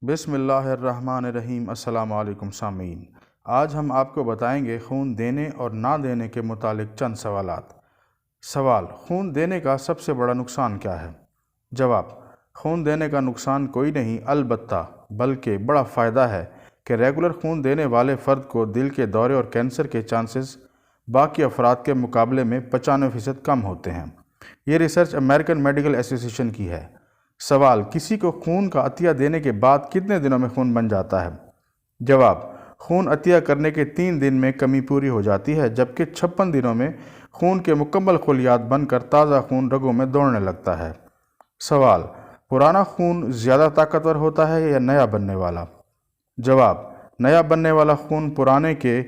بسم اللہ الرحمن الرحیم۔ السلام علیکم سامعین، آج ہم آپ کو بتائیں گے خون دینے اور نہ دینے کے متعلق چند سوالات۔ سوال: خون دینے کا سب سے بڑا نقصان کیا ہے؟ جواب: خون دینے کا نقصان کوئی نہیں البتہ بلکہ بڑا فائدہ ہے کہ ریگولر خون دینے والے فرد کو دل کے دورے اور کینسر کے چانسز باقی افراد کے مقابلے میں 95% کم ہوتے ہیں۔ یہ ریسرچ امریکن میڈیکل ایسوسی ایشن کی ہے۔ سوال: کسی کو خون کا عطیہ دینے کے بعد کتنے دنوں میں خون بن جاتا ہے؟ جواب: خون عطیہ کرنے کے 3 دن میں کمی پوری ہو جاتی ہے، جبکہ 56 دنوں میں خون کے مکمل خلیات بن کر تازہ خون رگوں میں دوڑنے لگتا ہے۔ سوال: پرانا خون زیادہ طاقتور ہوتا ہے یا نیا بننے والا؟ جواب: نیا بننے والا خون پرانے کے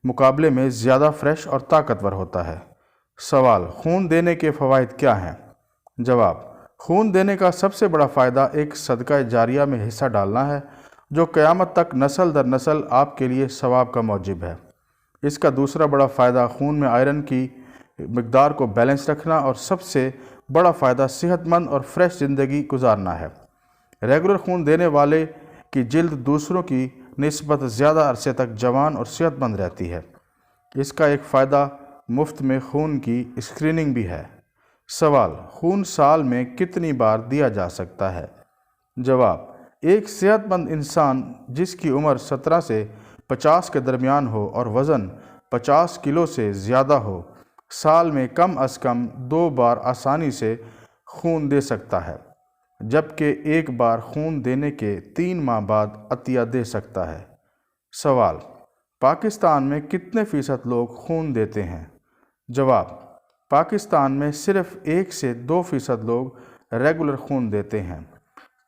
مقابلے میں زیادہ فریش اور طاقتور ہوتا ہے۔ سوال: خون دینے کے فوائد کیا ہیں؟ جواب: خون دینے کا سب سے بڑا فائدہ ایک صدقہ جاریہ میں حصہ ڈالنا ہے، جو قیامت تک نسل در نسل آپ کے لیے ثواب کا موجب ہے۔ اس کا دوسرا بڑا فائدہ خون میں آئرن کی مقدار کو بیلنس رکھنا اور سب سے بڑا فائدہ صحت مند اور فریش زندگی گزارنا ہے۔ ریگولر خون دینے والے کی جلد دوسروں کی نسبت زیادہ عرصے تک جوان اور صحت مند رہتی ہے۔ اس کا ایک فائدہ مفت میں خون کی اسکریننگ بھی ہے۔ سوال: خون سال میں کتنی بار دیا جا سکتا ہے؟ جواب: ایک صحت مند انسان جس کی عمر 17 سے 50 کے درمیان ہو اور وزن 50 کلو سے زیادہ ہو، سال میں کم از کم 2 بار آسانی سے خون دے سکتا ہے، جبکہ ایک بار خون دینے کے 3 ماہ بعد عطیہ دے سکتا ہے۔ سوال: پاکستان میں کتنے فیصد لوگ خون دیتے ہیں؟ جواب: پاکستان میں صرف 1 سے 2% لوگ ریگولر خون دیتے ہیں۔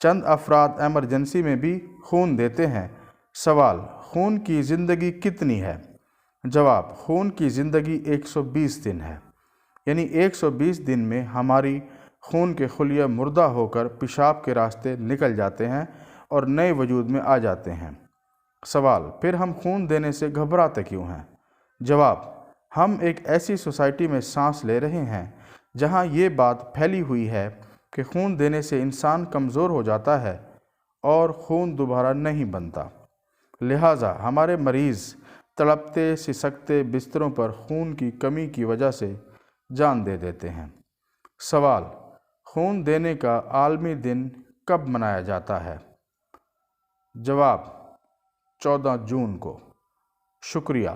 چند افراد ایمرجنسی میں بھی خون دیتے ہیں۔ سوال: خون کی زندگی کتنی ہے؟ جواب: خون کی زندگی 120 دن ہے، یعنی 120 دن میں ہماری خون کے خلیے مردہ ہو کر پیشاب کے راستے نکل جاتے ہیں اور نئے وجود میں آ جاتے ہیں۔ سوال: پھر ہم خون دینے سے گھبراتے کیوں ہیں؟ جواب: ہم ایک ایسی سوسائٹی میں سانس لے رہے ہیں جہاں یہ بات پھیلی ہوئی ہے کہ خون دینے سے انسان کمزور ہو جاتا ہے اور خون دوبارہ نہیں بنتا، لہٰذا ہمارے مریض تڑپتے سسکتے بستروں پر خون کی کمی کی وجہ سے جان دے دیتے ہیں۔ سوال: خون دینے کا عالمی دن کب منایا جاتا ہے؟ جواب: 14 جون کو۔ شکریہ۔